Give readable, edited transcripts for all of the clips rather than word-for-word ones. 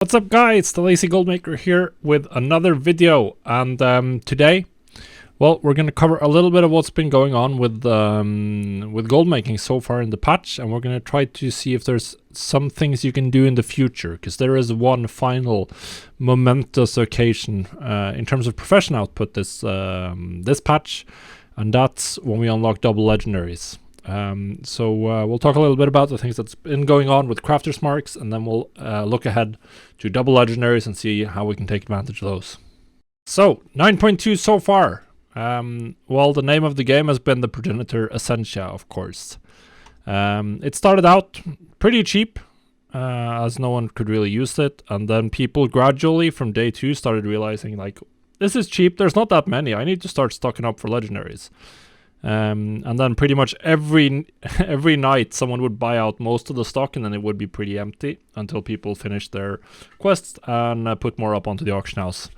What's up guys, the Lazy Goldmaker here with another video, and today, well, we're going to cover a little bit of what's been going on with gold making so far in the patch, and we're going to try to see if there's some things you can do in the future, because there is one final momentous occasion in terms of profession output this patch, and that's when we unlock double legendaries. So we'll talk a little bit about the things that's been going on with crafters marks, and then we'll look ahead to double legendaries and see how we can take advantage of those. So 9.2 so far. Well, the name of the game has been the Progenitor Essentia, of course. It started out pretty cheap, as no one could really use it, and then people gradually from day 2 started realizing, like, this is cheap, there's not that many, I need to start stocking up for legendaries. And then pretty much every night someone would buy out most of the stock, and then it would be pretty empty until people finished their quests and put more up onto the auction house.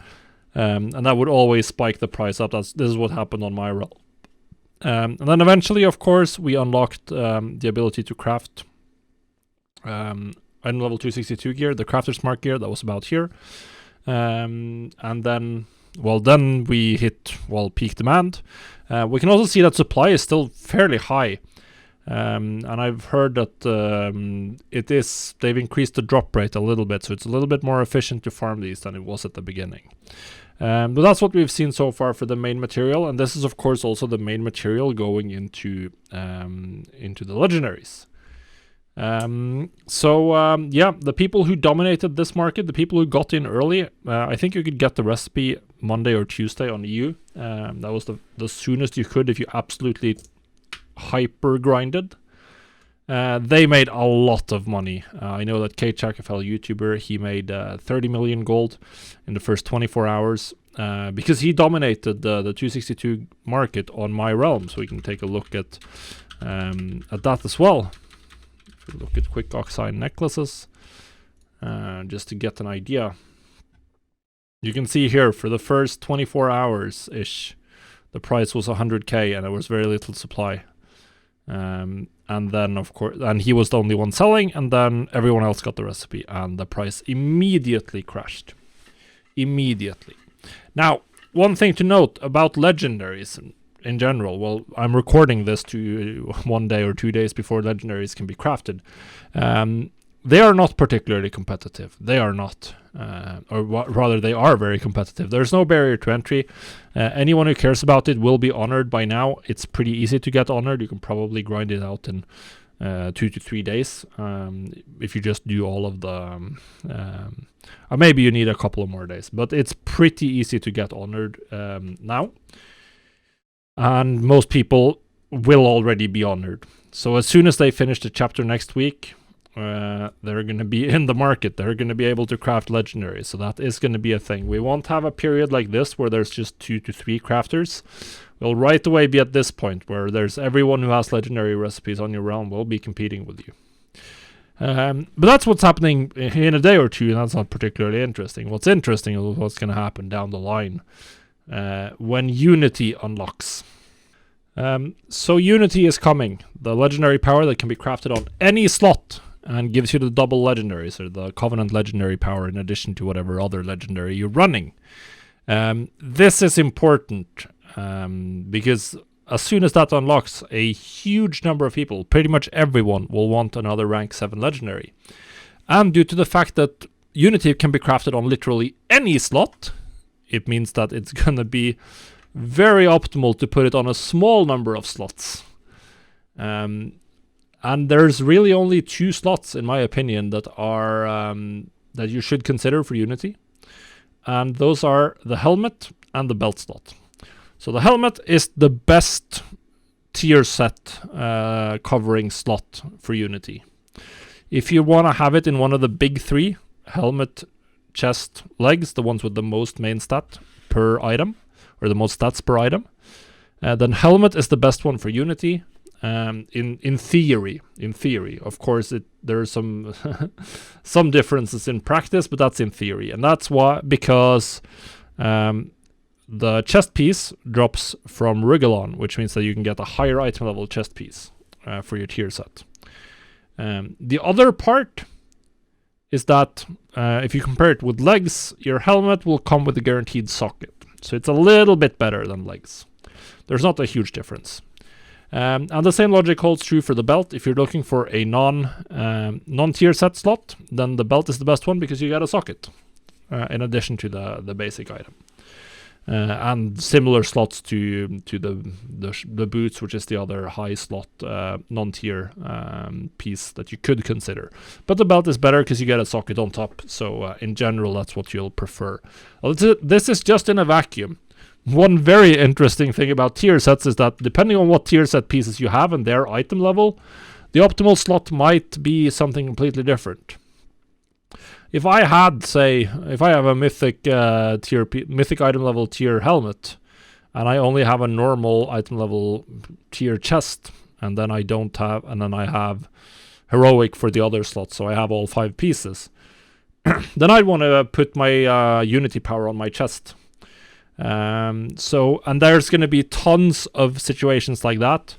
And that would always spike the price up. This is what happened on my realm. And then eventually, of course, we unlocked the ability to craft item level 262 gear, the crafter's mark gear that was about here. And then, well, then we hit, well, peak demand. We can also see that supply is still fairly high. And I've heard that they've increased the drop rate a little bit, so it's a little bit more efficient to farm these than it was at the beginning. But that's what we've seen so far for the main material, and this is of course also the main material going into the legendaries. Yeah, the people who dominated this market, the people who got in early, I think you could get the recipe Monday or Tuesday on EU. That was the soonest you could if you absolutely hyper grinded. They made a lot of money. I know that KCHFL YouTuber, he made 30 million gold in the first 24 hours because he dominated the 262 market on my realm. So we can take a look at that as well. If we look at quick oxide necklaces, just to get an idea. You can see here for the first 24 hours ish, the price was 100k and there was very little supply. And then of course, and he was the only one selling, and then everyone else got the recipe, and the price immediately crashed. Immediately. Now, one thing to note about legendaries in general, well, I'm recording this to 1 day or 2 days before legendaries can be crafted. They are not particularly competitive. They are not. Rather, they are very competitive. There's no barrier to entry. Anyone who cares about it will be honored by now. It's pretty easy to get honored. You can probably grind it out in 2 to 3 days if you just do all of the... or maybe you need a couple of more days. But it's pretty easy to get honored now. And most people will already be honored. So as soon as they finish the chapter next week, they're going to be in the market. They're going to be able to craft legendaries. So that is going to be a thing. We won't have a period like this where there's just 2 to 3 crafters. We'll right away be at this point where there's everyone who has legendary recipes on your realm will be competing with you. But that's what's happening in a day or two, and that's not particularly interesting. What's interesting is what's going to happen down the line when Unity unlocks. So Unity is coming, the legendary power that can be crafted on any slot and gives you the double legendaries, or the Covenant legendary power, in addition to whatever other legendary you're running. This is important because as soon as that unlocks, a huge number of people, pretty much everyone, will want another rank 7 legendary. And due to the fact that Unity can be crafted on literally any slot, it means that it's gonna be very optimal to put it on a small number of slots. And there's really only 2 slots, in my opinion, that are that you should consider for Unity. And those are the helmet and the belt slot. So the helmet is the best tier set covering slot for Unity. If you want to have it in one of the big 3, helmet, chest, legs, the ones with the most main stat per item, or the most stats per item, then helmet is the best one for Unity. In theory, of course, there are some some differences in practice, but that's in theory, and that's why, because the chest piece drops from Rigolon, which means that you can get a higher item level chest piece for your tier set. The other part is that if you compare it with legs, your helmet will come with a guaranteed socket. So it's a little bit better than legs. There's not a huge difference. And the same logic holds true for the belt. If you're looking for a non-tier set slot, then the belt is the best one because you get a socket in addition to the basic item. And similar slots to the boots, which is the other high slot non-tier piece that you could consider. But the belt is better because you get a socket on top. So in general, that's what you'll prefer. Well, this is just in a vacuum. One very interesting thing about tier sets is that depending on what tier set pieces you have and their item level, the optimal slot might be something completely different. If I had, say, if I have a mythic item level tier helmet, and I only have a normal item level tier chest, and then I have heroic for the other slots, so I have all 5 pieces, then I'd want to put my unity power on my chest. And there's going to be tons of situations like that.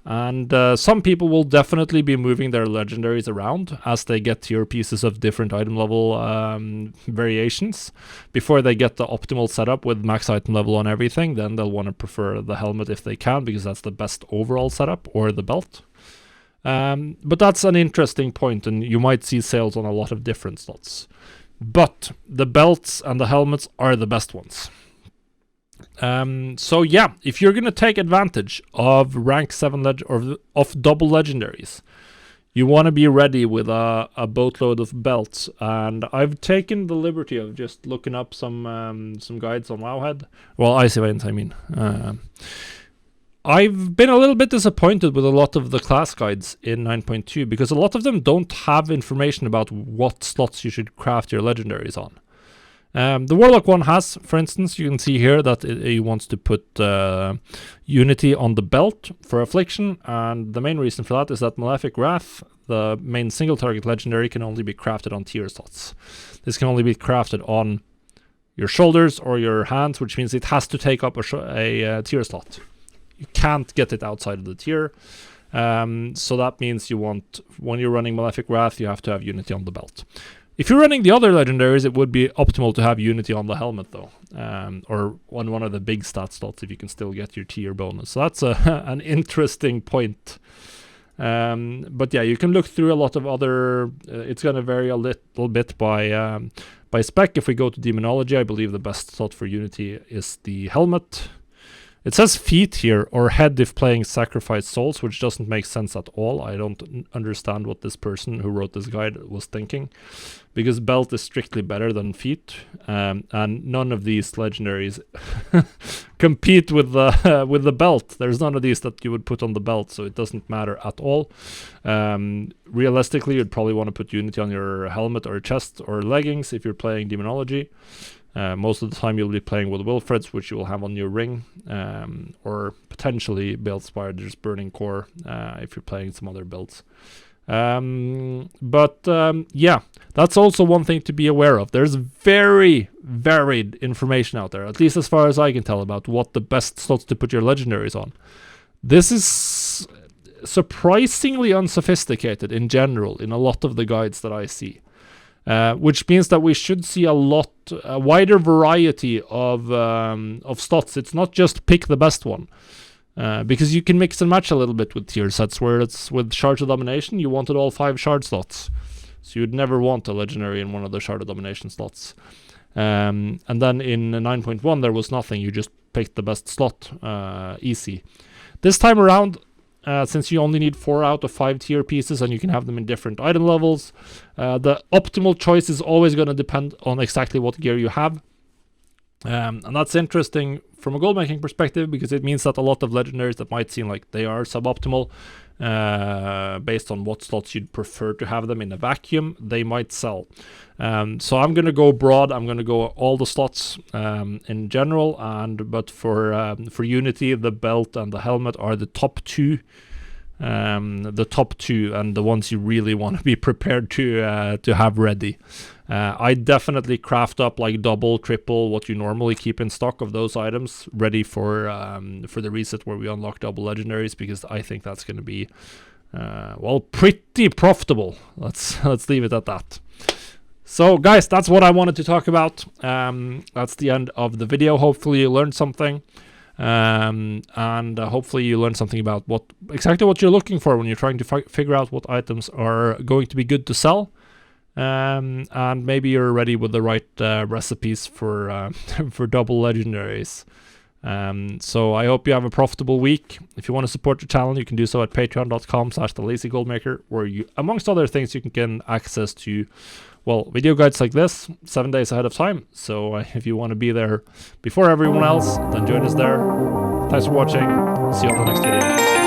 And some people will definitely be moving their legendaries around as they get tier pieces of different item level variations. Before they get the optimal setup with max item level on everything, then they'll want to prefer the helmet if they can, because that's the best overall setup, or the belt. But that's an interesting point, and you might see sales on a lot of different slots. But the belts and the helmets are the best ones. So yeah, if you're gonna take advantage of rank 7 or of double legendaries, you want to be ready with a boatload of belts. And I've taken the liberty of just looking up some guides on Wowhead. Well, Ice Events, I mean. I've been a little bit disappointed with a lot of the class guides in 9.2 because a lot of them don't have information about what slots you should craft your legendaries on. The Warlock one has, for instance, you can see here that he wants to put Unity on the belt for Affliction, and the main reason for that is that Malefic Wrath, the main single target legendary, can only be crafted on tier slots. This can only be crafted on your shoulders or your hands, which means it has to take up a tier slot. You can't get it outside of the tier. So that means when you're running Malefic Wrath, you have to have Unity on the belt. If you're running the other legendaries, it would be optimal to have Unity on the helmet, though, or on one of the big stat slots if you can still get your tier bonus. So that's an interesting point. But yeah, you can look through a lot of other. It's going to vary a little bit by spec. If we go to Demonology, I believe the best slot for Unity is the helmet. It says feet here, or head if playing Sacrifice Souls, which doesn't make sense at all. I don't understand what this person who wrote this guide was thinking, because belt is strictly better than feet, and none of these legendaries compete with the belt. There's none of these that you would put on the belt, so it doesn't matter at all. Realistically, you'd probably want to put Unity on your helmet or chest or leggings if you're playing Demonology. Most of the time you'll be playing with Wilfred's, which you will have on your ring, or potentially Balthspider's Burning Core if you're playing some other builds. Yeah, that's also one thing to be aware of. There's very varied information out there, at least as far as I can tell, about what the best slots to put your legendaries on. This is surprisingly unsophisticated in general in a lot of the guides that I see. Which means that we should see a wider variety of slots. It's not just pick the best one, because you can mix and match a little bit with tier sets. Where it's with Shards of Domination, you wanted all 5 shard slots, so you'd never want a legendary in one of the Shard of Domination slots. And then in 9.1 there was nothing. You just picked the best slot, easy. This time around, since you only need 4 out of 5 tier pieces and you can have them in different item levels, the optimal choice is always going to depend on exactly what gear you have. And that's interesting from a gold making perspective, because it means that a lot of legendaries that might seem like they are suboptimal, based on what slots you'd prefer to have them in a vacuum, they might sell. So I'm going to go broad. I'm going to go all the slots in general, but for Unity, the belt and the helmet are the top two. And the ones you really want to be prepared to have ready. I definitely craft up like double, triple what you normally keep in stock of those items ready for the reset where we unlock double legendaries, because I think that's going to be pretty profitable. Let's leave it at that. So guys, that's what I wanted to talk about. That's the end of the video. Hopefully you learned something. And hopefully you learned something about exactly what you're looking for when you're trying to figure out what items are going to be good to sell. And maybe you're ready with the right recipes for for double legendaries. So I hope you have a profitable week. If you want to support the channel, you can do so at patreon.com/thelazygoldmaker, where you, amongst other things, you can get access to, well, video guides like this 7 days ahead of time. So if you want to be there before everyone else, then join us there. Thanks for watching. See you on the next video.